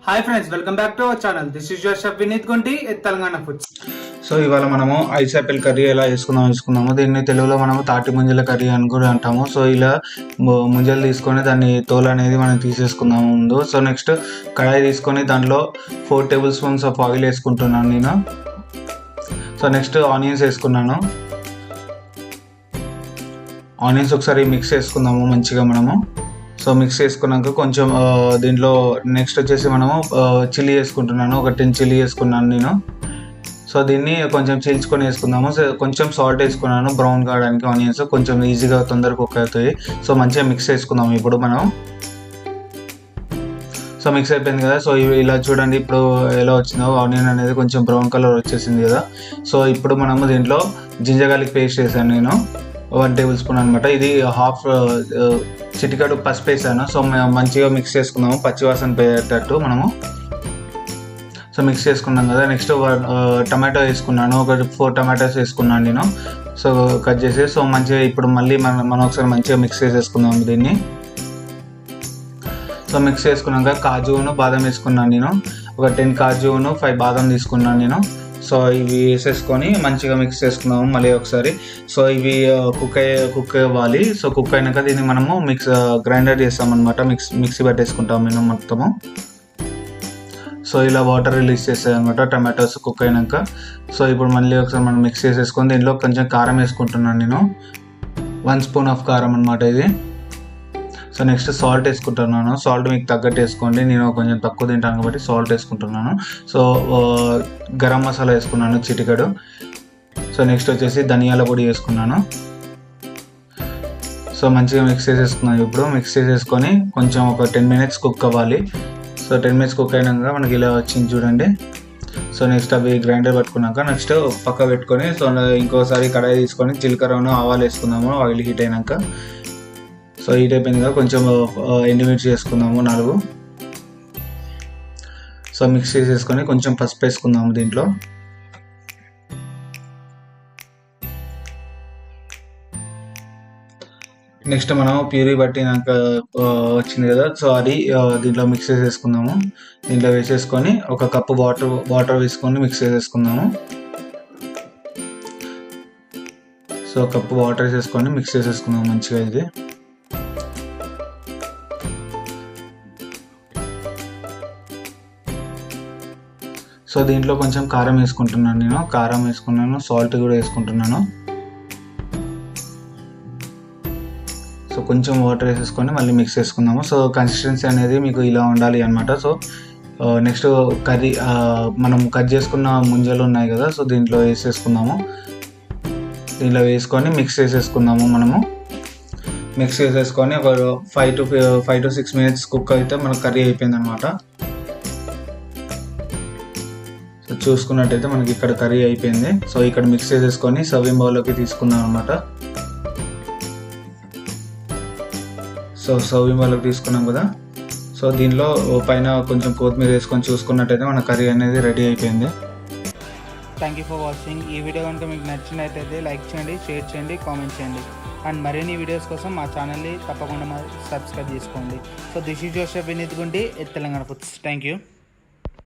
Hi friends, welcome back to our channel. This is your chef Vineet Gunti, Telangana foods. So ఇవాళ మనము ice Apple curry ఎలా చేసుకున్నాము. దీన్ని తెలుగులో మనము తాటి ముంజల కర్రీ అని కూడా అంటాము. సో ఇలా ముంజలు తీసుకొని దాన్ని తోలు అనేది మనం తీసేసుకుందాము ముందు. సో నెక్స్ట్ కడాయి తీసుకొని దాంట్లో 4 టేబుల్ స్పూన్స్ ఆఫ్ ఆయిల్ వేసుకుంటున్నాను నేను. సో నెక్స్ట్ ఆనియన్స్ వేసుకున్నాను. ఆనియన్స్ ఒకసారి మిక్స్ చేసుకుందాము మంచిగా మనము. సో మిక్స్ చేసుకున్నాక కొంచెం దీంట్లో నెక్స్ట్ వచ్చేసి మనము చిల్లీ వేసుకుంటున్నాను. ఒక 10 చిల్లీ వేసుకున్నాను నేను. సో దీన్ని కొంచెం చీల్చుకొని వేసుకుందాము. సో కొంచెం సాల్ట్ వేసుకున్నాను బ్రౌన్ కావడానికి. ఆనియన్స్ కొంచెం ఈజీగా తొందరగా కుక్ అవుతాయి. సో మంచిగా మిక్స్ చేసుకుందాము ఇప్పుడు మనం. సో మిక్స్ అయిపోయింది కదా. సో ఇలా చూడండి ఇప్పుడు ఎలా వచ్చిందో. ఆనియన్ అనేది కొంచెం బ్రౌన్ కలర్ వచ్చేసింది కదా. సో ఇప్పుడు మనము దీంట్లో జింజర్ గార్లిక్ పేస్ట్ వేసాను నేను, 1 టేబుల్ స్పూన్ అనమాట. ఇది హాఫ్ చిటికెడు పసుపు వేసాను. సో మంచిగా మిక్స్ చేసుకుందాము పచ్చివాసన పోయేటట్టు మనము. సో మిక్స్ చేసుకున్నాం కదా. నెక్స్ట్ టమాటో వేసుకున్నాను. ఒక 4 టమాటోస్ వేసుకున్నాను నేను. సో కట్ చేసి సో మంచిగా ఇప్పుడు మళ్ళీ మనం ఒకసారి మంచిగా మిక్స్ చేసేసుకుందాం దీన్ని. సో మిక్స్ చేసుకున్నాక కాజును బాదం వేసుకున్నాను నేను. ఒక 10 కాజును 5 బాదం తీసుకున్నాను నేను. సో ఇవి వేసేసుకొని మంచిగా మిక్స్ చేసుకున్నాము మళ్ళీ ఒకసారి. సో ఇవి కుక్ అవ్వాలి. సో కుక్ అయినాక దీన్ని మనము గ్రైండర్ చేస్తామన్నమాట. మిక్సీ పట్టేసుకుంటాము నేను మొత్తము. సో ఇలా వాటర్ రిలీజ్ చేస్తాయి అనమాట టమాటోస్ కుక్ అయినాక. సో ఇప్పుడు మళ్ళీ ఒకసారి మనం మిక్స్ చేసేసుకొని దీంట్లో కొంచెం కారం వేసుకుంటున్నాను నేను. 1 స్పూన్ ఆఫ్ కారం అనమాట ఇది. సో నెక్స్ట్ సాల్ట్ వేసుకుంటున్నాను. సాల్ట్ మీకు తగ్గట్టు వేసుకోండి. నేను కొంచెం తక్కువ తింటాను కాబట్టి సాల్ట్ వేసుకుంటున్నాను. సో గరం మసాలా వేసుకున్నాను చిటికెడు. సో నెక్స్ట్ వచ్చేసి ధనియాల పొడి వేసుకున్నాను. సో మంచిగా మిక్స్ చేసేసుకున్నాను. ఇప్పుడు మిక్స్ చేసేసుకొని కొంచెం ఒక 10 మినిట్స్ కుక్ అవ్వాలి. సో 10 మినిట్స్ కుక్ అయినాక మనకి ఇలా వచ్చింది చూడండి. సో నెక్స్ట్ అవి గ్రైండర్ పట్టుకున్నాక నెక్స్ట్ పక్క పెట్టుకొని సో ఇంకోసారి కడాయి తీసుకొని జీలకర్రను ఆవాలు వేసుకుందాము. ఆయిల్ హీట్ అయినాక సో హీట్ అయిపోయింది కదా. కొంచెం ఎండుమిర్చి వేసుకుందాము 4. సో మిక్స్ చేసేసుకొని కొంచెం పసుపు వేసుకుందాము దీంట్లో. నెక్స్ట్ మనం ప్యూరీ పట్టినాక వచ్చింది కదా. సో అది దీంట్లో మిక్స్ చేసేసుకుందాము. దీంట్లో వేసేసుకొని ఒక కప్పు వాటర్ వేసుకొని మిక్స్ చేసేసుకుందాము. సో కప్పు వాటర్ వేసేసుకొని మిక్స్ చేసేసుకుందాము మంచిగా ఇది. సో దీంట్లో కొంచెం కారం వేసుకుంటున్నాను నేను. కారం వేసుకున్నాను, సాల్ట్ కూడా వేసుకుంటున్నాను. సో కొంచెం వాటర్ వేసేసుకొని మళ్ళీ మిక్స్ చేసుకుందాము. సో కన్సిస్టెన్సీ అనేది మీకు ఇలా ఉండాలి అనమాట. సో నెక్స్ట్ కర్రీ మనం కట్ చేసుకున్న ముంజలు ఉన్నాయి కదా. సో దీంట్లో వేసేసుకుందాము. దీంట్లో వేసుకొని మిక్స్ చేసేసుకుందాము మనము. మిక్స్ చేసేసుకొని ఒక 5 to 6 మినిట్స్ కుక్ అయితే మనకు కర్రీ అయిపోయింది అనమాట. సో చూసుకున్నట్టయితే మనకి ఇక్కడ కర్రీ అయిపోయింది. సో ఇక్కడ మిక్స్ చేసేసుకొని సర్వింగ్ బౌల్లోకి తీసుకుందాం అనమాట. సో సర్వింగ్ బౌల్లోకి తీసుకున్నాం కదా. సో దీనిలో పైన కొంచెం కొత్తిమీర వేసుకొని చూసుకున్నట్టయితే మన కర్రీ అనేది రెడీ అయిపోయింది. Thank you for watching. ఈ వీడియో కనుక మీకు నచ్చినట్టయితే లైక్ చేయండి, షేర్ చేయండి, కామెంట్ చేయండి. అండ్ మరిన్ని వీడియోస్ కోసం మా ఛానల్ని తప్పకుండా సబ్స్క్రైబ్ చేసుకోండి. So this is your chef Vineet Gunti, Telangana foods. Thank you.